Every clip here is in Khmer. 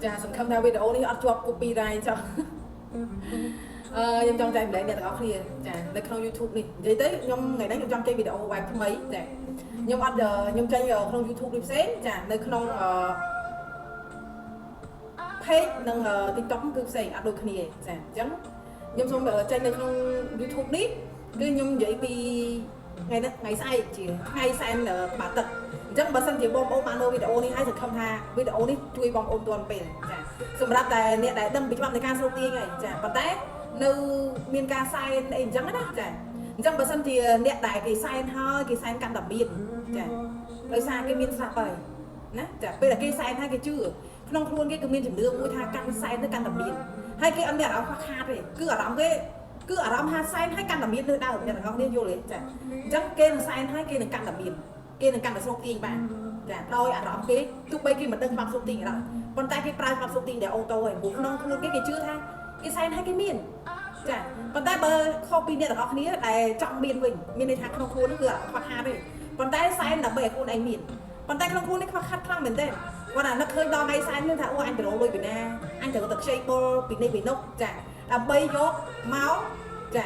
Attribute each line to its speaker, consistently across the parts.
Speaker 1: ចាសង្ឃឹមថាវីដេអូនេះអត់ជាប់ copyright ចុះខ្ញុំចង់ចែកម្លែកអ្នកទាំងអស់គ្នាចានៅក្នុង YouTube នេះនិយាយទៅខ្ញុំថ្ងៃនេះខ្ញុំចង់ចេញវីដេអូ web ថ្មីចាខ្ញុំអត់ខ្ញុំចេញក្នុង YouTube នេះផ្សេងចានៅក្នុង page និង TikTok គឺផ្សេងអត់ដូចគ្នាចាអញ្ចឹងខ្ញុំសូមចេញនៅក្នុង YouTube នេះគឺខ្ញុំនិយាយពីថ្ងៃស្អែកជាថ្ងៃសែនបាទឹកអញ្ចឹងបើសិនជាបងប្អូនបានមើលវីដេអូនេះហើយសង្ឃឹមថាវីដេអូនេះជួយបងប្អូនទាន់ពេលចាសម្រាប់តែអ្នកដែលដឹងពីច្បាប់នៃការស្រូបទាញហើយចាប៉ុន្តែនៅមានការសែនអីអញ្ចឹងណាចាអញ្ចឹងបើសិនជាអ្នកដែលគេសែនហើយគេសែនកាន់តែមានចាដោយសារគេមានស្រាប់ហើយណាចាពេលដែលគេសែនហើយគេជឿក្នុងខ្លួនគេក៏មានជំនឿមួយថាកាន់សែនទៅកាន់តែមានហើយគេអត់មានអារម្មណ៍ខ្វះខាតទេគឺអារម្មណ៍គេគឺអារម្មណ៍ថាសែនហើយកាន់តែមានលើដើមអ្នកទាំងអស់គ្នាយល់ទេចាអញ្ចឹងគេនឹងសែនហើយគេនឹងកាន់តែមានគេនឹងកាន់តែស្រុកទាញបានចាដោយអារម្មណ៍គេទោះបីគេមិនដឹងច្បាប់ស្រុកទាញក៏ដោយប៉ុន្តែគេប្រើច្បាប់ស្រុកទាញដែលអូតូហើយព្រោះក្នុងខ្លួនគេជឿថាគេសែនហើយគេមានចាប៉ុន្តែបើខុសពីអ្នកទាំងអស់គ្នាដែលចង់មានវិញមានន័យថាក្នុងខ្លួននោះគឺអារម្មណ៍ខ្វះខាតទេប៉ុន្តែសែនដើម្បីឲ្យខ្លួនឯងមានប៉ុន្តែក្នុងខ្លួននេះខ្វះខាតខ្លាំងមែនទេគាត់អានឹកឃើញដល់ថ្ងៃសែននឹងថាអូអញទៅរកលុយពីណាអញត្រូវទៅខ្ចីបុលពីនេះពីនោះចាដើម្បីយកមកចា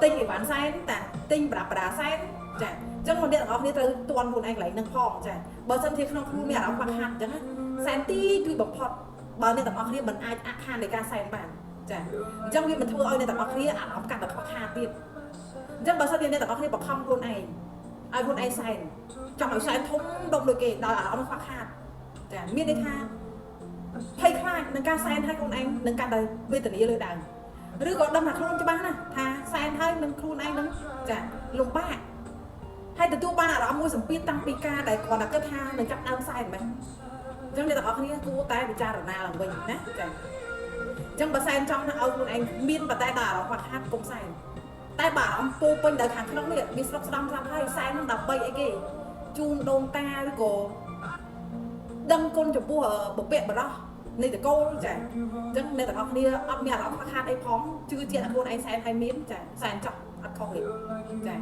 Speaker 1: ទិញអីវ៉ាន់សែនតាទិញប្រាដាសែនចាអញ្ចឹងអ្នកទាំងអស់គ្នាត្រូវទន់ខ្លួនឯងកន្លែងនឹងផងចាបើសិនជាក្នុងខ្លួនមានអារម្មណ៍ខ្វះខាតអញ្ចឹងសែនទីគឺបំផុតបើអ្នកទាំងអស់គ្នាមិនអាចអខាននៃការសែនបានចាអញ្ចឹងវាមិនធ្វើឲ្យអ្នកទាំងអស់គ្នាអារម្មណ៍កាន់តែខ្វះខាតទៀតអញ្ចឹងបើសិនជាអ្នកទាំងអស់គ្នាបង្ខំខ្លួនឯងឲ្យខ្លួនឯងសែនចង់ឲ្យសែនធំដុំដូចគេដោយអារម្មណ៍ខ្វះខាតចាមានន័យថាភ័យខ្លាចនឹងការសែនឲ្យខ្លួនឯងនឹងកាន់តែវេទនាលើដើមឬក៏ដឹងថាខ្លួនច្បាស់ណាថាសែនហើយនឹងខ្លួនឯងនឹងចាលំបាកហើយទទួលបានអារម្មណ៍មួយសម្ពាធតាំងពីការដែលគាត់តែគិតថានឹងចាប់ដើមសែនមែនអញ្ចឹងអ្នកទាំងអស់គ្នាគួរតែពិចារណាឡើងវិញណាចាអញ្ចឹងបើសែនចង់ឲ្យខ្លួនឯងមានប៉ុន្តែដល់អារម្មណ៍ខ្វះខាតកុំសែនតែបើអារម្មណ៍ពោពេញដល់ខាងក្នុងនេះមានស្រុកស្ដំស្រាប់ហើយសែននឹងដើម្បីអីគេជូនដូនតាឬក៏ដឹងគុណចំពោះបព្វបរោះនៃតកូលចាអញ្ចឹងអ្នកទាំងអស់គ្នាអត់មានអារម្មណ៍ខ្វះខាតអីផងជឿជាក់ខ្លួនឯងសែនហើយមានចាសែនចោះអត់ខុសទេចា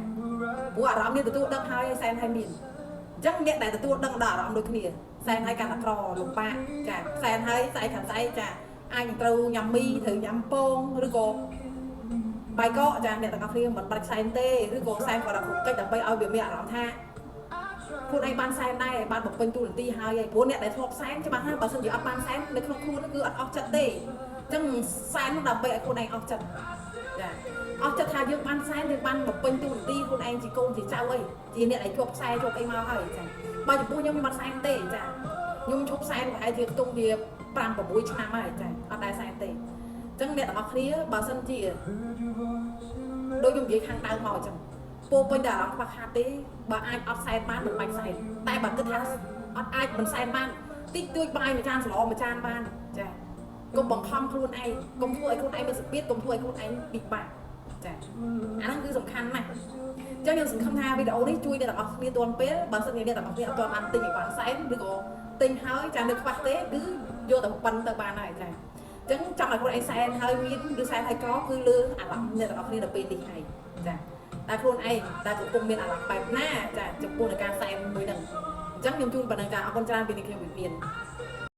Speaker 1: ព្រោះអារម្មណ៍នេះទទួលដឹងហើយសែនហើយមានអញ្ចឹងអ្នកដែលទទួលដឹងដល់អារម្មណ៍ដូចគ្នាសែនហើយកាន់តែក្រលំបាកចាសែនហើយស្អែកខាងស្អែកចាអាចនឹងត្រូវញ៉ាំមីត្រូវញ៉ាំពងឬក៏បាយកកចាអ្នកទាំងអស់គ្នាមិនបាច់សែនទេឬក៏សែនគាត់ដល់គ្រប់កិច្ចដើម្បីឲ្យវាមានអារម្មណ៍ថាខ្លួនឯងបានសែនដែរបានបំពេញតួនាទីហើយព្រោះអ្នកដែលធ្លាប់សែនច្បាស់ណាស់បើសិនជាអត់បានសែននៅក្នុងខ្លួនគឺអត់អស់ចិត្តទេអញ្ចឹងសែននោះដើម្បីឲ្យខ្លួនឯងអស់ចិត្តចាអស់ចិត្តថាយើងបានសែនយើងបានបំពេញតួនាទីខ្លួនឯងជាកូនជាចៅអីជាអ្នកដែលជាប់ខ្សែជាប់អីមកហើយចាបើចំពោះខ្ញុំមិនបានសែនទេចាខ្ញុំឈប់សែនប្រហែលជាខ្ទង់វា5 6ឆ្នាំហើយចាអត់ដែរសែនទេអញ្ចឹងអ្នកទាំងអស់គ្នាបើសិនជាដូចខ្ញុំនិយាយខាងដើមមកអញ្ចឹងពោពេញតែអារម្មណ៍ខ្វះខាតទេបើអាចអត់សែនបានមិនបាច់សែនតែបើគិតថាអត់អាចមិនសែនបានតិចតួចបាយមួយចានសឡមួយចានបានចាកុំបង្ខំខ្លួនឯងកុំធ្វើឲ្យខ្លួនឯងមានសម្ពាធកុំធ្វើឲ្យខ្លួនឯងពិបាកចាអាហ្នឹងគឺសំខាន់ណាស់អញ្ចឹងខ្ញុំសង្ឃឹមថាវីដេអូនេះជួយអ្នកទាំងអស់គ្នាទាន់ពេលបើសិនជាអ្នកទាំងអស់គ្នាអត់ទាន់បានទិញអីវ៉ាន់សែនឬក៏ទិញហើយចានៅខ្វះទេគឺយកតែប៉ុណ្្នឹងទៅបានហើយចាអញ្ចឹងចង់ឲ្យខ្លួនឯងសែនហើយមានឬសែនហើយក្រគឺលើអារម្មណ៍អ្នកទាំងអស់គ្នាដល់ពេលនេះហើយចាតែខ្លួនឯងតែកំពុងមានអារម្មណ៍បែបណាចាចំពោះនឹងការសែនមួយហ្នឹងអញ្ចឹងខ្ញុំជូនប៉ុណ្្នឹងចាអរគុណច្រើនពីនេះខ្ញុំវិមាន